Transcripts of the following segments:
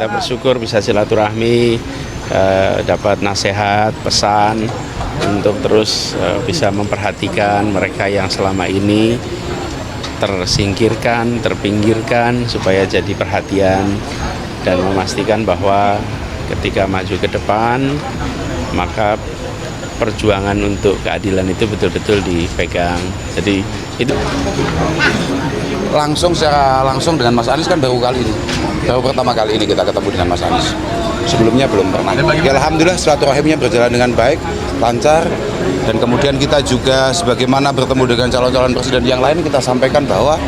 kita bersyukur bisa silaturahmi, dapat nasihat, pesan untuk terus bisa memperhatikan mereka yang selama ini tersingkirkan, terpinggirkan supaya jadi perhatian dan memastikan bahwa ketika maju ke depan maka perjuangan untuk keadilan itu betul-betul dipegang. Jadi itu secara langsung dengan Mas Anies kan baru pertama kali ini kita ketemu dengan Mas Anies. Sebelumnya belum pernah. Ya, alhamdulillah silaturahimnya berjalan dengan baik, lancar, dan kemudian kita juga sebagaimana bertemu dengan calon-calon presiden yang lain, kita sampaikan bahwa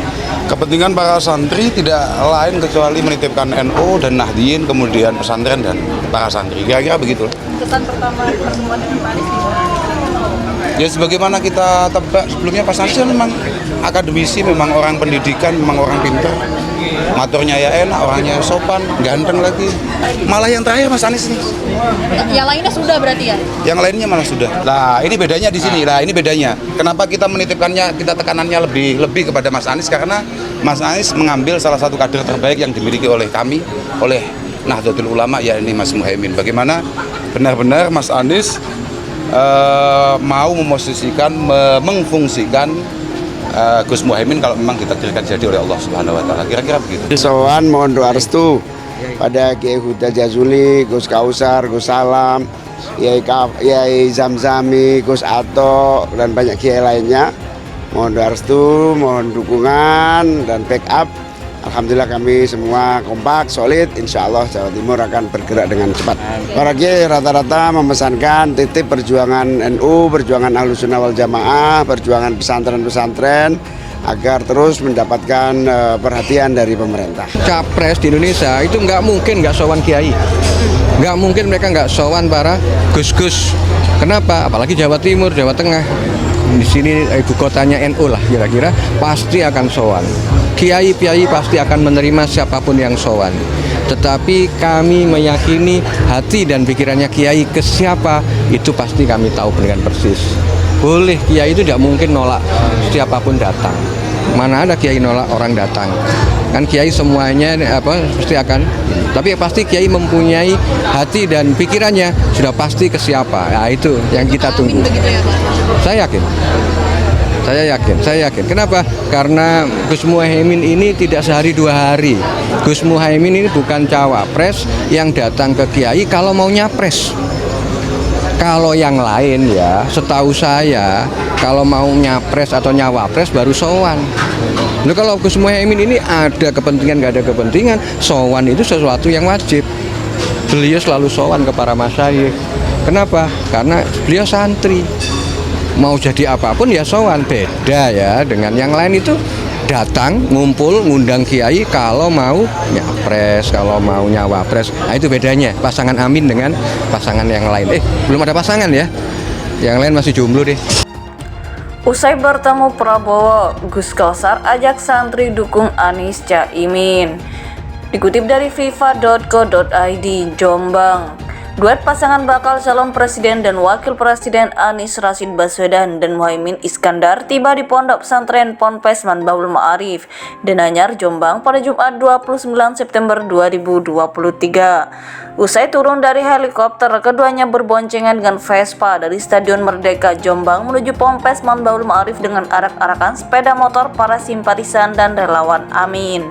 kepentingan para santri tidak lain kecuali menitipkan NU dan Nahdien, kemudian pesantren dan para santri. Kira-kira begitu. Kesan pertama pertemuan dengan Pak Anies gimana? Ya sebagaimana kita tebak sebelumnya, Pak Anies memang akademisi, memang orang pendidikan, memang orang pintar. Maturnya ya enak, orangnya sopan, ganteng lagi. Malah yang terakhir Mas Anies nih. Yang lainnya sudah berarti ya? Yang lainnya malah sudah. Nah, ini bedanya di sini. Nah, ini bedanya. Kenapa kita menitipkannya, kita tekanannya lebih kepada Mas Anies, karena Mas Anies mengambil salah satu kader terbaik yang dimiliki oleh kami, oleh Nahdlatul Ulama, yakni Mas Muhaimin. Bagaimana benar-benar Mas Anies mau memosisikan, mengfungsikan Gus Muhaimin kalau memang ditakdirkan jadi oleh Allah Subhanahu wa taala. Kira-kira begitu. Sowan mohon doa restu pada Kiai Huda Jazuli, Gus Kausar, Gus Salam, Kiai Zamzami, Gus Ato, dan banyak kiai lainnya. Mohon doa restu, mohon dukungan dan backup. Alhamdulillah kami semua kompak, solid. Insya Allah Jawa Timur akan bergerak dengan cepat. Para kiai rata-rata memesankan titip perjuangan NU, perjuangan Ahlus Sunnah wal Jamaah, perjuangan pesantren-pesantren agar terus mendapatkan perhatian dari pemerintah. Capres di Indonesia itu nggak mungkin nggak sowan kiai, nggak mungkin mereka nggak sowan para gus-gus. Kenapa? Apalagi Jawa Timur, Jawa Tengah. Di sini ibu kotanya NU lah, kira-kira pasti akan sowan. Kiai-kiai pasti akan menerima siapapun yang sowan. Tetapi kami meyakini hati dan pikirannya kiai ke siapa itu pasti kami tahu dengan persis. Boleh, kiai itu tidak mungkin nolak siapapun datang. Mana ada kiai nolak orang datang? Kan kiai semuanya pasti akan. Tapi pasti kiai mempunyai hati dan pikirannya sudah pasti ke siapa. Nah, itu yang kita tunggu. Saya yakin. Kenapa? Karena Gus Muhaimin ini tidak sehari dua hari. Gus Muhaimin ini bukan cawapres yang datang ke kiai kalau mau nyapres. Kalau yang lain ya, setahu saya, kalau mau nyapres atau nyawapres baru sowan. Lalu kalau Gus Muhaimin ini ada kepentingan, nggak ada kepentingan, sowan itu sesuatu yang wajib. Beliau selalu sowan ke para masyayikh. Kenapa? Karena beliau santri. Mau jadi apapun ya sowan, beda ya dengan yang lain itu datang, ngumpul, ngundang kiai kalau mau nyapres, kalau mau nyawapres. Nah itu bedanya pasangan Amin dengan pasangan yang lain. Belum ada pasangan ya, yang lain masih jomblo deh. Usai bertemu Prabowo, Gus Kausar ajak santri dukung Anies Caimin. Dikutip dari fifa.co.id, Jombang. Duet pasangan bakal calon presiden dan wakil presiden Anies Rashid Baswedan dan Muhaimin Iskandar tiba di Pondok Pesantren Ponpes Manbaul Ma'arif, Denanyar, Jombang pada Jumat 29 September 2023. Usai turun dari helikopter, keduanya berboncengan dengan Vespa dari Stadion Merdeka Jombang menuju Ponpes Manbaul Ma'arif dengan arak-arakan sepeda motor para simpatisan dan relawan Amin.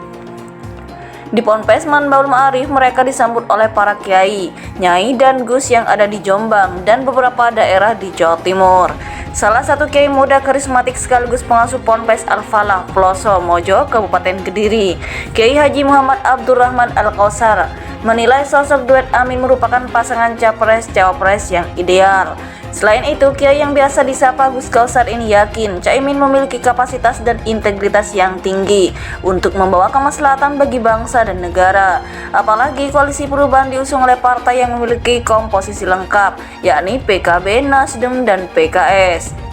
Di Ponpes Manbaul Ma'arif, mereka disambut oleh para kiai, nyai, dan gus yang ada di Jombang dan beberapa daerah di Jawa Timur. Salah satu kiai muda karismatik sekaligus pengasuh Ponpes Al-Falah, Ploso, Mojo, Kabupaten Kediri, Kiai Haji Muhammad Abdurrahman Al-Kausar, menilai sosok duet Amin merupakan pasangan capres-cawapres yang ideal. Selain itu, kiai yang biasa disapa Gus Kausar ini yakin Caimin memiliki kapasitas dan integritas yang tinggi untuk membawa kemaslahatan bagi bangsa dan negara. Apalagi koalisi perubahan diusung oleh partai yang memiliki komposisi lengkap, yakni PKB, Nasdem, dan PKS.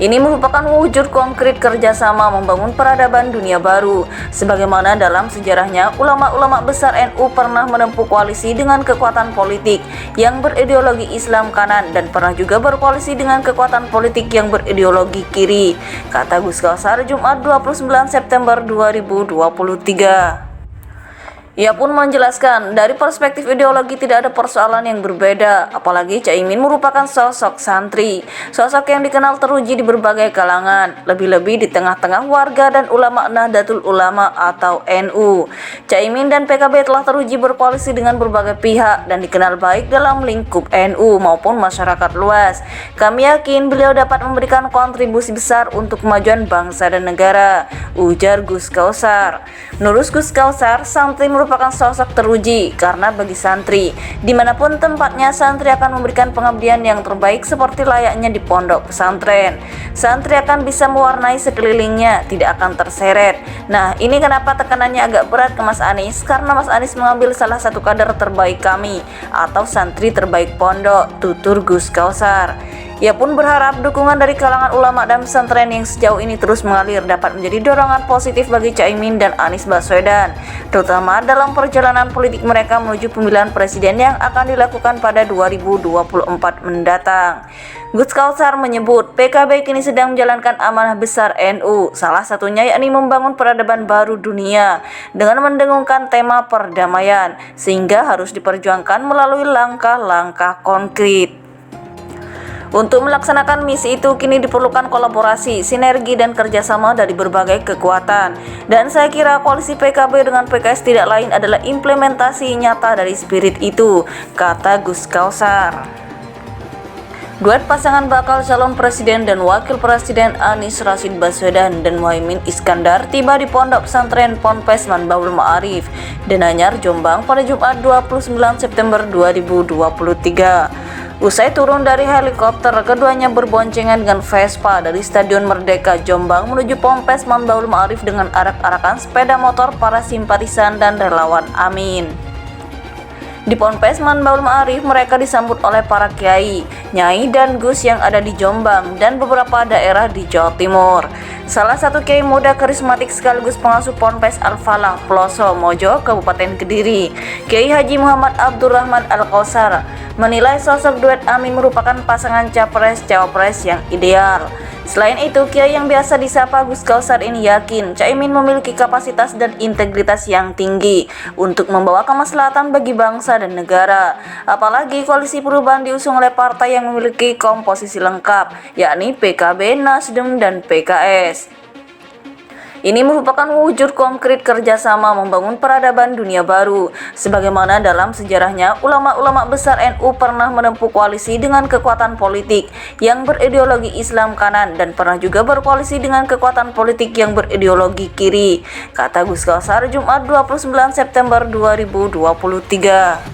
Ini merupakan wujud konkret kerjasama membangun peradaban dunia baru. Sebagaimana dalam sejarahnya, ulama-ulama besar NU pernah menempuh koalisi dengan kekuatan politik yang berideologi Islam kanan dan pernah juga berkoalisi dengan kekuatan politik yang berideologi kiri, kata Gus Kausar Jumat 29 September 2023. Ia pun menjelaskan, dari perspektif ideologi tidak ada persoalan yang berbeda, apalagi Caimin merupakan sosok santri, sosok yang dikenal teruji di berbagai kalangan, lebih-lebih di tengah-tengah warga dan ulama Nahdlatul Ulama atau NU. Caimin dan PKB telah teruji berkoalisi dengan berbagai pihak dan dikenal baik dalam lingkup NU maupun masyarakat luas. Kami yakin beliau dapat memberikan kontribusi besar untuk kemajuan bangsa dan negara, ujar Gus Kausar. Menurut Gus Kausar, santri merupakan sosok teruji karena bagi santri, dimanapun tempatnya santri akan memberikan pengabdian yang terbaik seperti layaknya di pondok pesantren. Santri akan bisa mewarnai sekelilingnya, tidak akan terseret. Nah, ini kenapa tekanannya agak berat ke Mas Anies, karena Mas Anies mengambil salah satu kader terbaik kami atau santri terbaik pondok, tutur Gus Kausar. Ia pun berharap dukungan dari kalangan ulama dan pesantren yang sejauh ini terus mengalir dapat menjadi dorongan positif bagi Caimin dan Anies Baswedan, terutama dalam perjalanan politik mereka menuju pemilihan presiden yang akan dilakukan pada 2024 mendatang. Gus Kausar menyebut PKB kini sedang menjalankan amanah besar NU, salah satunya yakni membangun peradaban baru dunia dengan mendengungkan tema perdamaian, sehingga harus diperjuangkan melalui langkah-langkah konkret. Untuk melaksanakan misi itu kini diperlukan kolaborasi, sinergi dan kerjasama dari berbagai kekuatan. Dan saya kira koalisi PKB dengan PKS tidak lain adalah implementasi nyata dari spirit itu, kata Gus Kausar. Duet pasangan bakal calon presiden dan wakil presiden Anies Rashid Baswedan dan Muhaimin Iskandar tiba di Pondok Pesantren Ponpes Manbaul Ma'arif, Denanyar, Jombang pada Jumat 29 September 2023. Usai turun dari helikopter, keduanya berboncengan dengan Vespa dari Stadion Merdeka Jombang menuju Ponpes Manbaul Ma'arif dengan arak-arakan sepeda motor para simpatisan dan relawan Amin. Di Ponpes Manbaul Ma'arif mereka disambut oleh para kiai, nyai dan gus yang ada di Jombang dan beberapa daerah di Jawa Timur. Salah satu kiai muda karismatik sekaligus pengasuh Ponpes Al-Falah, Ploso, Mojo, Kabupaten Kediri, Kiai Haji Muhammad Abdurrahman Al-Kausar, menilai sosok duet Amin merupakan pasangan capres-cawapres yang ideal. Selain itu, kiai yang biasa disapa Gus Kausar ini yakin Caimin memiliki kapasitas dan integritas yang tinggi untuk membawa kemaslahatan bagi bangsa dan negara. Apalagi koalisi perubahan diusung oleh partai yang memiliki komposisi lengkap, yakni PKB, Nasdem, dan PKS. Ini merupakan wujud konkret kerjasama membangun peradaban dunia baru. Sebagaimana dalam sejarahnya, ulama-ulama besar NU pernah menempuh koalisi dengan kekuatan politik yang berideologi Islam kanan dan pernah juga berkoalisi dengan kekuatan politik yang berideologi kiri, kata Gus Kausar Jumat 29 September 2023.